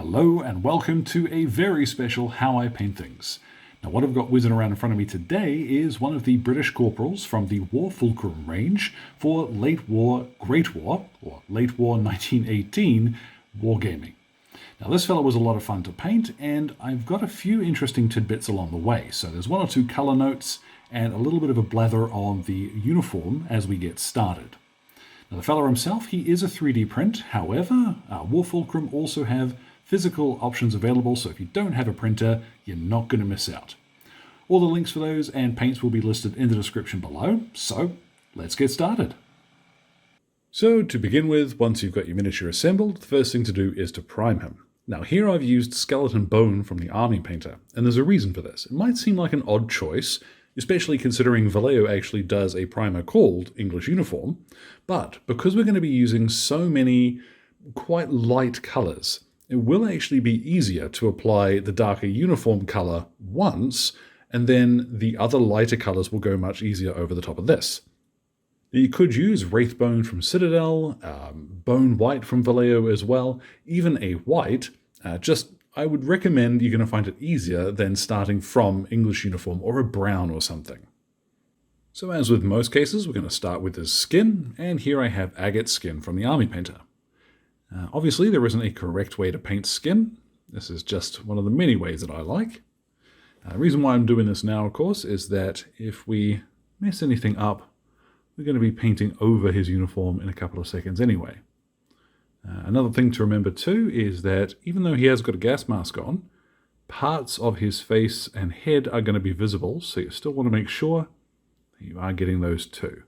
Hello and welcome to a very special How I Paint Things. Now what I've got whizzing around in front of me today is one of the British corporals from the Warfulcrum range for late war, Great War, or late war 1918 wargaming. Now this fella was a lot of fun to paint, and I've got a few interesting tidbits along the way. So there's one or two colour notes and a little bit of a blather on the uniform as we get started. Now the fella himself, he is a 3D print. However, Warfulcrum also have physical options available, so if you don't have a printer, you're not going to miss out. All the links for those and paints will be listed in the description below, so let's get started. So to begin with, once you've got your miniature assembled, the first thing to do is to prime him. Now here I've used skeleton bone from the army painter, and there's a reason for this. It might seem like an odd choice, especially considering VALLEJO actually does a primer called English Uniform, but because we're going to be using so many quite light colours, it will actually be easier to apply the darker uniform colour once, and then the other lighter colours will go much easier over the top of this. You could use Wraithbone from Citadel, Bone White from VALLEJO as well, even a white. I would recommend you're going to find it easier than starting from English Uniform or a brown or something. So as with most cases, we're going to start with his skin, and here I have agate skin from the army painter. Obviously, there isn't a correct way to paint skin. This is just one of the many ways that I like. The reason why I'm doing this now, of course, is that if we mess anything up, we're going to be painting over his uniform in a couple of seconds anyway. Another thing to remember too is that even though he has got a gas mask on, parts of his face and head are going to be visible, so you still want to make sure that you are getting those too.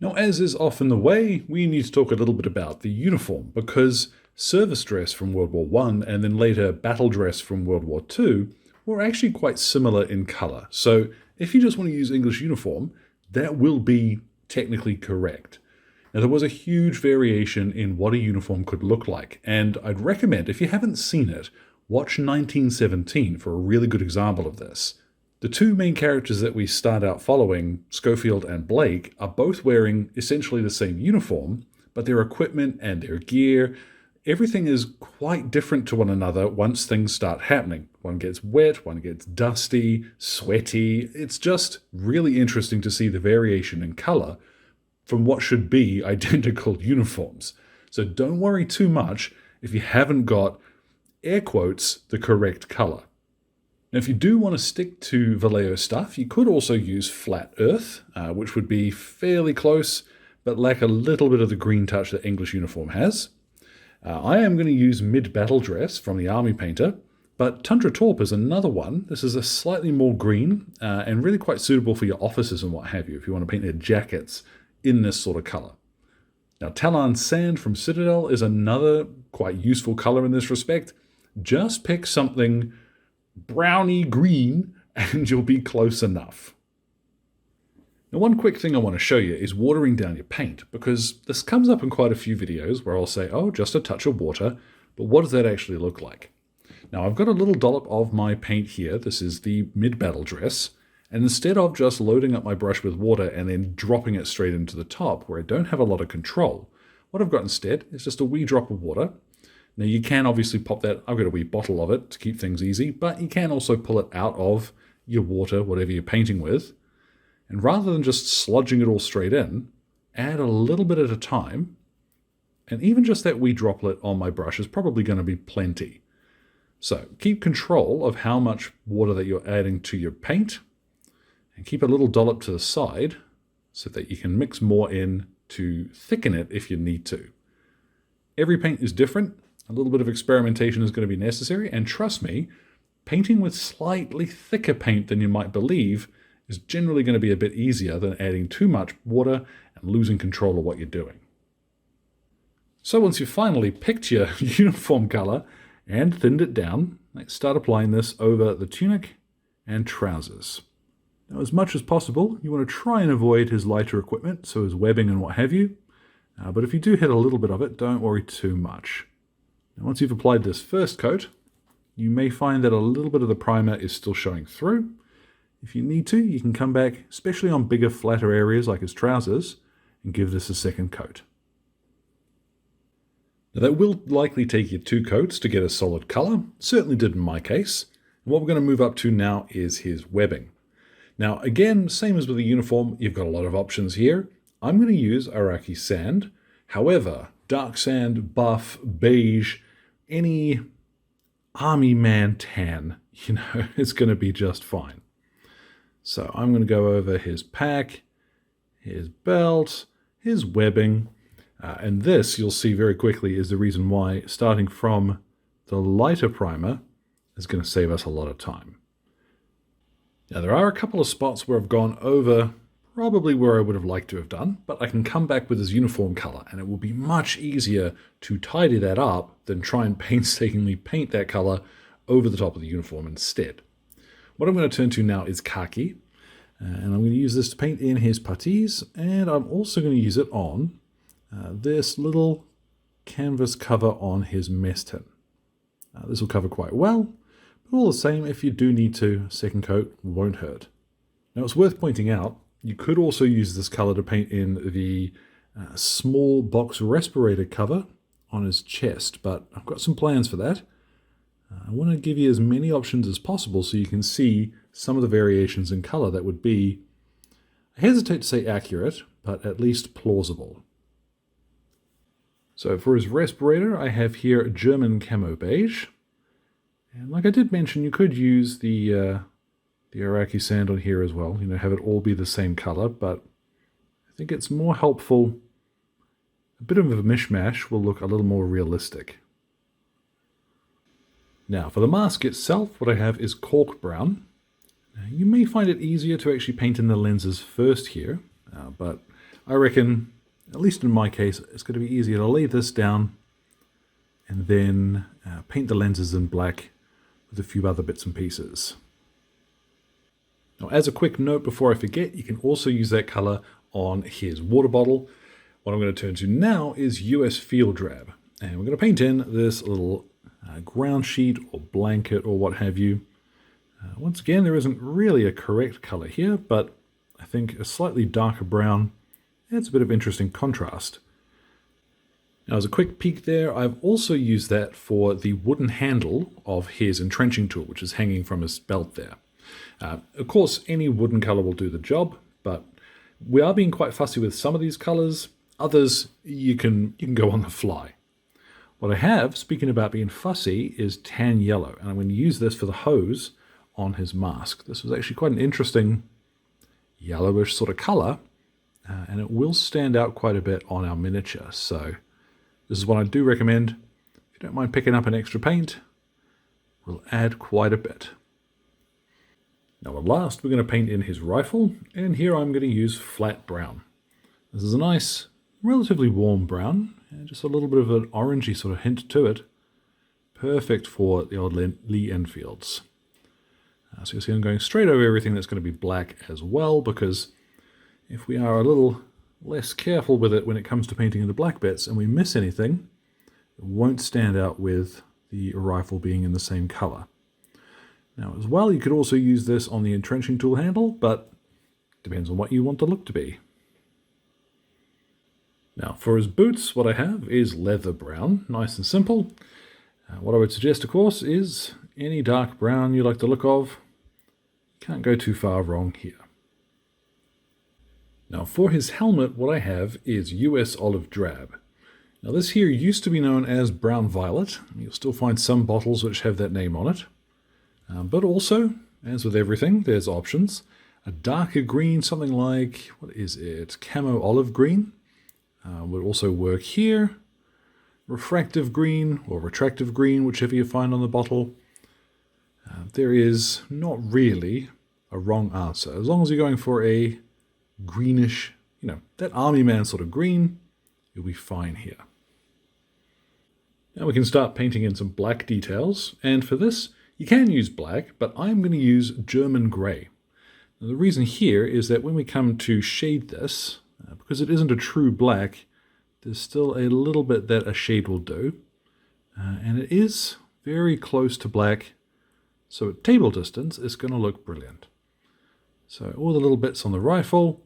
Now, as is often the way, we need to talk a little bit about the uniform, because service dress from World War I and then later battle dress from World War II were actually quite similar in colour. So if you just want to use English uniform, that will be technically correct. Now, there was a huge variation in what a uniform could look like, and I'd recommend, if you haven't seen it, watch 1917 for a really good example of this. The two main characters that we start out following, Schofield and Blake, are both wearing essentially the same uniform, but their equipment and their gear, everything is quite different to one another once things start happening. One gets wet, one gets dusty, sweaty. It's just really interesting to see the variation in color from what should be identical uniforms. So don't worry too much if you haven't got, air quotes, the correct color. Now, if you do want to stick to VALLEJO stuff, you could also use Flat Earth, which would be fairly close, but lack a little bit of the green touch that English Uniform has. I am going to use Mid-Battle Dress from the Army Painter, but Tundra Taupe is another one. This is a slightly more green, and really quite suitable for your officers and what have you, if you want to paint their jackets in this sort of colour. Now, Talon Sand from Citadel is another quite useful colour in this respect. Just pick something browny green and you'll be close enough. Now, one quick thing I want to show you is watering down your paint, because this comes up in quite a few videos where I'll say, oh, just a touch of water, but what does that actually look like? Now, I've got a little dollop of my paint here. This is the mid-battle dress, and instead of just loading up my brush with water and then dropping it straight into the top where I don't have a lot of control, what I've got instead is just a wee drop of water. Now you can obviously pop that, I've got a wee bottle of it to keep things easy, but you can also pull it out of your water, whatever you're painting with. And rather than just sludging it all straight in, add a little bit at a time, and even just that wee droplet on my brush is probably going to be plenty. So keep control of how much water that you're adding to your paint, and keep a little dollop to the side so that you can mix more in to thicken it if you need to. Every paint is different. A little bit of experimentation is going to be necessary, and trust me, painting with slightly thicker paint than you might believe is generally going to be a bit easier than adding too much water and losing control of what you're doing. So once you've finally picked your uniform color and thinned it down, let's start applying this over the tunic and trousers. Now, as much as possible, you want to try and avoid his lighter equipment, so his webbing and what have you, but if you do hit a little bit of it, don't worry too much. Now, once you've applied this first coat, you may find that a little bit of the primer is still showing through. If you need to, you can come back, especially on bigger, flatter areas like his trousers, and give this a second coat. Now that will likely take you 2 coats to get a solid colour, certainly did in my case. And what we're going to move up to now is his webbing. Now again, same as with the uniform, you've got a lot of options here. I'm going to use Iraqi Sand. However, dark sand, buff, beige, any army man tan, it's going to be just fine. So I'm going to go over his pack, his belt, his webbing, and this you'll see very quickly is the reason why starting from the lighter primer is going to save us a lot of time. Now there are a couple of spots where I've gone over probably where I would have liked to have done, but I can come back with his uniform color and it will be much easier to tidy that up than try and painstakingly paint that color over the top of the uniform instead. What I'm going to turn to now is Khaki, and I'm going to use this to paint in his puttees, and I'm also going to use it on this little canvas cover on his mess tin. This will cover quite well, but all the same, if you do need to, second coat won't hurt. Now it's worth pointing out, you could also use this color to paint in the small box respirator cover on his chest, but I've got some plans for that. I want to give you as many options as possible so you can see some of the variations in color that would be, I hesitate to say accurate, but at least plausible. So for his respirator, I have here a German Camo Beige. And like I did mention, you could use the Iraqi Sand on here as well, have it all be the same color, but I think it's more helpful. A bit of a mishmash will look a little more realistic. Now for the mask itself, what I have is Cork Brown. Now, you may find it easier to actually paint in the lenses first here, but I reckon, at least in my case, it's going to be easier to lay this down and then paint the lenses in black with a few other bits and pieces. Now, as a quick note before I forget, you can also use that color on his water bottle. What I'm going to turn to now is US Field Drab, and we're going to paint in this little ground sheet or blanket or what have you. Once again, there isn't really a correct color here, but I think a slightly darker brown adds a bit of interesting contrast. Now, as a quick peek there, I've also used that for the wooden handle of his entrenching tool, which is hanging from his belt there. Of course, any wooden color will do the job, but we are being quite fussy with some of these colors. Others, you can go on the fly. What I have, speaking about being fussy, is tan yellow, and I'm going to use this for the hose on his mask. This was actually quite an interesting yellowish sort of color, and it will stand out quite a bit on our miniature. So this is what I do recommend. If you don't mind picking up an extra paint, we'll add quite a bit. Now at last, we're going to paint in his rifle, and here I'm going to use flat brown. This is a nice, relatively warm brown, and just a little bit of an orangey sort of hint to it. Perfect for the old Lee Enfields. So you'll see I'm going straight over everything that's going to be black as well, because if we are a little less careful with it when it comes to painting in the black bits and we miss anything, it won't stand out with the rifle being in the same color. Now as well, you could also use this on the entrenching tool handle, but depends on what you want the look to be. Now for his boots, what I have is leather brown, nice and simple. What I would suggest, of course, is any dark brown you like the look of. Can't go too far wrong here. Now for his helmet, what I have is US Olive Drab. Now this here used to be known as Brown Violet. You'll still find some bottles which have that name on it. But also, as with everything, there's options. A darker green, something like, what is it? Camo Olive Green would also work here. Refractive green or retractive green, whichever you find on the bottle. There is not really a wrong answer. As long as you're going for a greenish, that army man sort of green, you'll be fine here. Now we can start painting in some black details, and for this, you can use black, but I'm going to use German grey. Now the reason here is that when we come to shade this, because it isn't a true black, there's still a little bit that a shade will do, and it is very close to black, so at table distance it's going to look brilliant. So all the little bits on the rifle,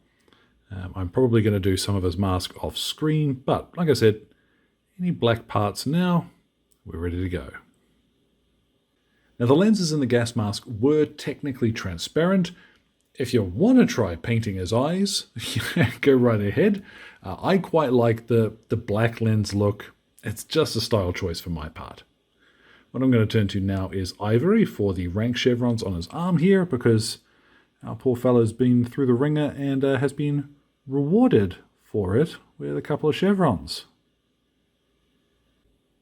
I'm probably going to do some of his mask off screen, but like I said, Any black parts now, we're ready to go. Now the lenses in the gas mask were technically transparent. If you want to try painting his eyes, go right ahead. I quite like the black lens look. It's just a style choice for my part. What I'm going to turn to now is ivory for the rank chevrons on his arm here, because our poor fellow's been through the ringer and has been rewarded for it with a couple of chevrons.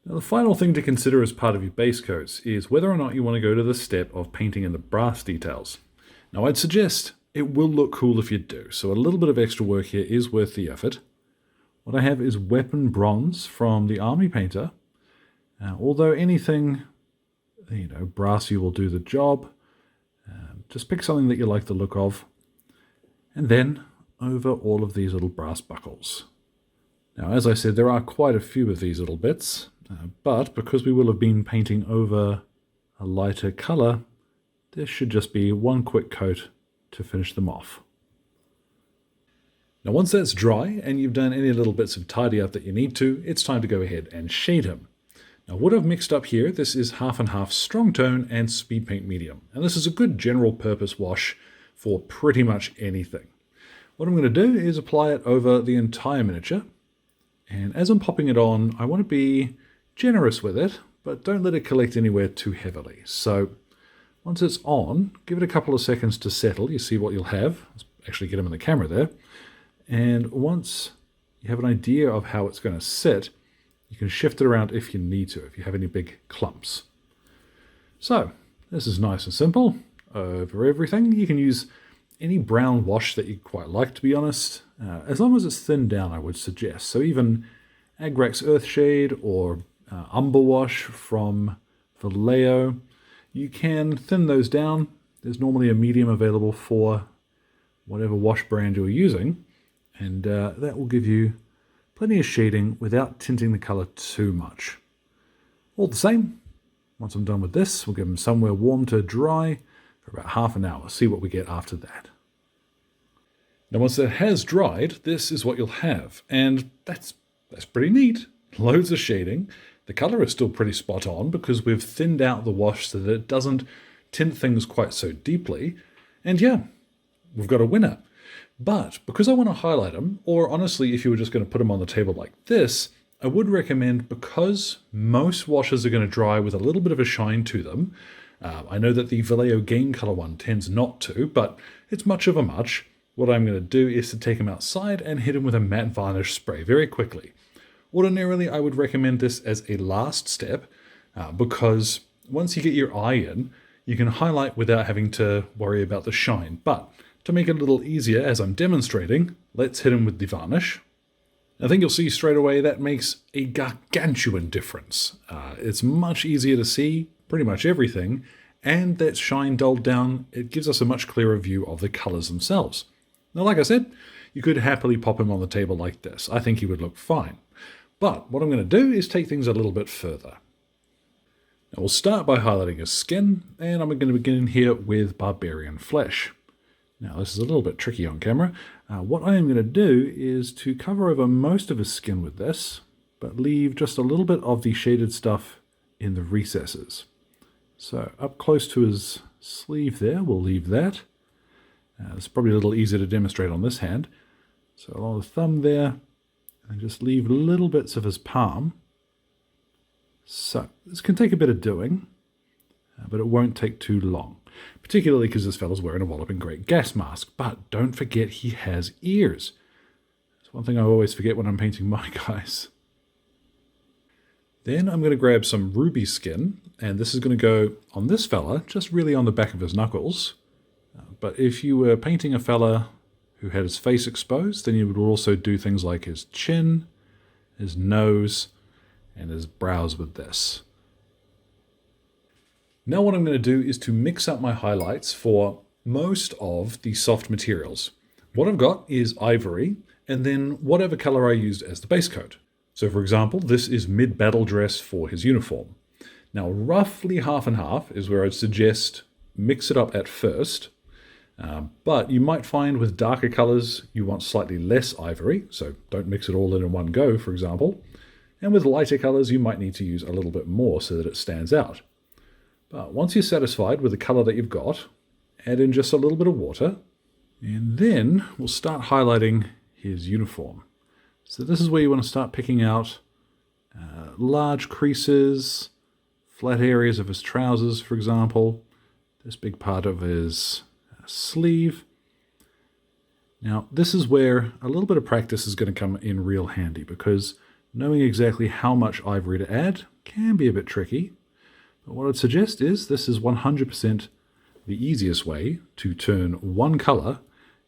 Now the final thing to consider as part of your base coats is whether or not you want to go to the step of painting in the brass details. Now I'd suggest it will look cool if you do, so a little bit of extra work here is worth the effort. What I have is weapon bronze from the army painter. Although anything, brassy will do the job. Just pick something that you like the look of. And then over all of these little brass buckles. Now, as I said, there are quite a few of these little bits, but because we will have been painting over a lighter color, there should just be one quick coat to finish them off. Now, once that's dry and you've done any little bits of tidy up that you need to, it's time to go ahead and shade him. Now, what I've mixed up here, this is half and half strong tone and speed paint medium. And this is a good general purpose wash for pretty much anything. What I'm going to do is apply it over the entire miniature. And as I'm popping it on, I want to be generous with it, but don't let it collect anywhere too heavily. So once it's on, give it a couple of seconds to settle. You see what you'll have. Let's actually get him in the camera there. And once you have an idea of how it's going to sit, you can shift it around if you need to, if you have any big clumps. So this is nice and simple. Over everything, you can use any brown wash that you quite like, to be honest, as long as it's thinned down, I would suggest. So even Agrax Earthshade or Umber Wash from VALLEJO, you can thin those down. There's normally a medium available for whatever wash brand you're using, and that will give you plenty of shading without tinting the color too much. All the same, once I'm done with this, we'll give them somewhere warm to dry for about half an hour. See what we get after that. Now once that has dried, this is what you'll have, and that's pretty neat. Loads of shading. The color is still pretty spot on because we've thinned out the wash so that it doesn't tint things quite so deeply. And yeah, we've got a winner. But because I want to highlight them, or honestly, if you were just going to put them on the table like this, I would recommend, because most washes are going to dry with a little bit of a shine to them. I know that the VALLEJO Game Color one tends not to, but it's much of a much. What I'm going to do is to take them outside and hit them with a matte varnish spray very quickly. Ordinarily, I would recommend this as a last step, because once you get your eye in, you can highlight without having to worry about the shine. But to make it a little easier as I'm demonstrating, let's hit them with the varnish. I think you'll see straight away that makes a gargantuan difference. It's much easier to see pretty much everything, and that shine dulled down, it gives us a much clearer view of the colors themselves. Now, like I said, you could happily pop him on the table like this. I think he would look fine. But what I'm going to do is take things a little bit further. Now, we'll start by highlighting his skin, and I'm going to begin here with barbarian flesh. Now, this is a little bit tricky on camera. What I am going to do is to cover over most of his skin with this, but leave just a little bit of the shaded stuff in the recesses. So up close to his sleeve there, we'll leave that. It's probably a little easier to demonstrate on this hand. So along the thumb there, and just leave little bits of his palm. So this can take a bit of doing, but it won't take too long. Particularly because this fella's wearing a walloping great gas mask. But don't forget he has ears. That's one thing I always forget when I'm painting my guys. Then I'm going to grab some ruby skin, and this is going to go on this fella, just really on the back of his knuckles. But if you were painting a fella who had his face exposed, then you would also do things like his chin, his nose, and his brows with this. Now what I'm going to do is to mix up my highlights for most of the soft materials. What I've got is ivory, and then whatever color I used as the base coat. So for example, this is mid-battle dress for his uniform. Now roughly half and half is where I'd suggest mix it up at first, but you might find with darker colors you want slightly less ivory, so don't mix it all in one go, for example. And with lighter colors, you might need to use a little bit more so that it stands out. But once you're satisfied with the color that you've got, add in just a little bit of water, and then we'll start highlighting his uniform. So this is where you want to start picking out large creases, flat areas of his trousers, for example, this big part of his sleeve. Now, this is where a little bit of practice is going to come in real handy, because knowing exactly how much ivory to add can be a bit tricky. But what I'd suggest is this is 100% the easiest way to turn one color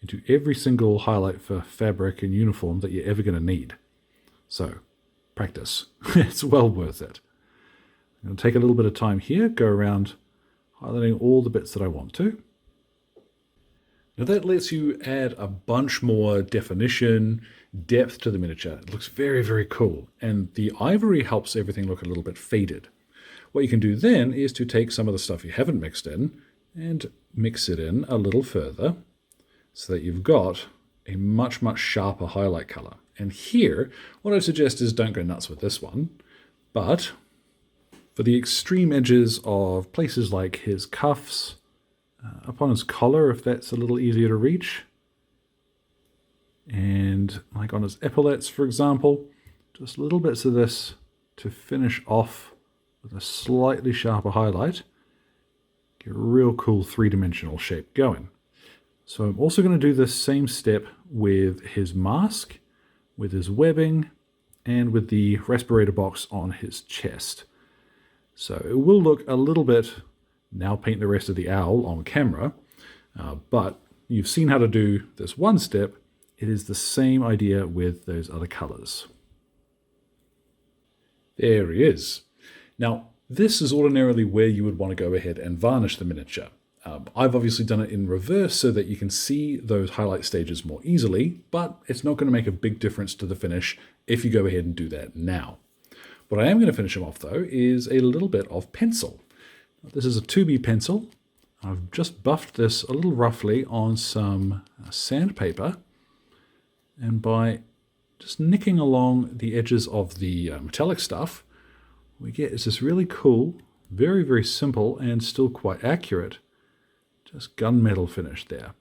into every single highlight for fabric and uniform that you're ever going to need. So, practice. It's well worth it. I'm going to take a little bit of time here, go around highlighting all the bits that I want to. Now that lets you add a bunch more definition, depth to the miniature. It looks very, very cool. And the ivory helps everything look a little bit faded. What you can do then is to take some of the stuff you haven't mixed in and mix it in a little further so that you've got a much, much sharper highlight color. And here, what I suggest is don't go nuts with this one, but for the extreme edges of places like his cuffs, up on his collar, if that's a little easier to reach, and like on his epaulets, for example, just little bits of this to finish off with a slightly sharper highlight, get a real cool three-dimensional shape going. So I'm also going to do this same step with his mask, with his webbing, and with the respirator box on his chest. So it will look a little bit, now paint the rest of the owl on camera, but you've seen how to do this one step. It is the same idea with those other colors. There he is. Now, this is ordinarily where you would want to go ahead and varnish the miniature. I've obviously done it in reverse so that you can see those highlight stages more easily, but it's not going to make a big difference to the finish if you go ahead and do that now. What I am going to finish them off, though, is a little bit of pencil. This is a 2B pencil. I've just buffed this a little roughly on some sandpaper, and by just nicking along the edges of the metallic stuff, we get is this really cool, very, very simple, and still quite accurate, just gunmetal finish there.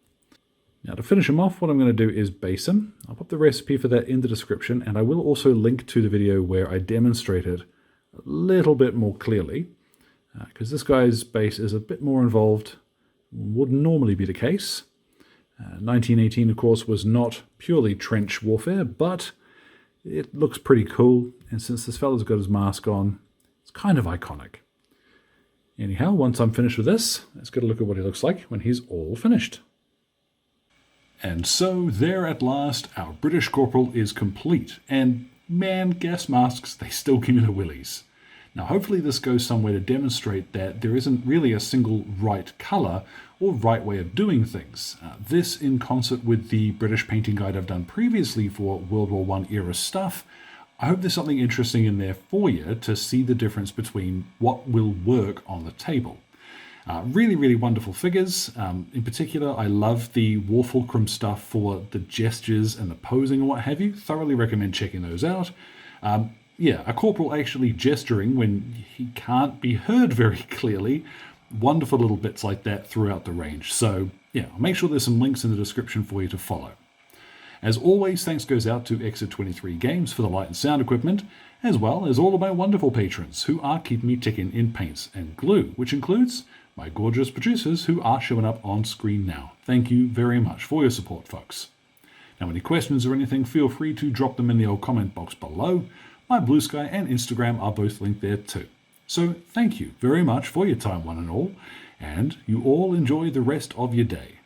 Now to finish them off, what I'm going to do is base them. I'll put the recipe for that in the description, and I will also link to the video where I demonstrate it a little bit more clearly, because this guy's base is a bit more involved than would normally be the case. 1918, of course, was not purely trench warfare, but it looks pretty cool, and since this fella's got his mask on, it's kind of iconic. Anyhow, once I'm finished with this, let's get a look at what he looks like when he's all finished. And so there at last, our British Corporal is complete, and man, gas masks, they still give me the willies. Now hopefully this goes somewhere to demonstrate that there isn't really a single right colour or right way of doing things. This, in concert with the British painting guide I've done previously for World War I era stuff, I hope there's something interesting in there for you to see the difference between what will work on the table. Really, really wonderful figures. In particular, I love the Warfulcrum stuff for the gestures and the posing and what have you. Thoroughly recommend checking those out. Yeah, a corporal actually gesturing when he can't be heard very clearly. Wonderful little bits like that throughout the range. So yeah, I'll make sure there's some links in the description for you to follow. As always, thanks goes out to Exit 23 Games for the light and sound equipment, as well as all of my wonderful patrons who are keeping me ticking in paints and glue, which includes my gorgeous producers who are showing up on screen now. Thank you very much for your support, folks. Now, any questions or anything, feel free to drop them in the old comment box below. My Blue Sky and Instagram are both linked there too. So thank you very much for your time, one and all, and you all enjoy the rest of your day.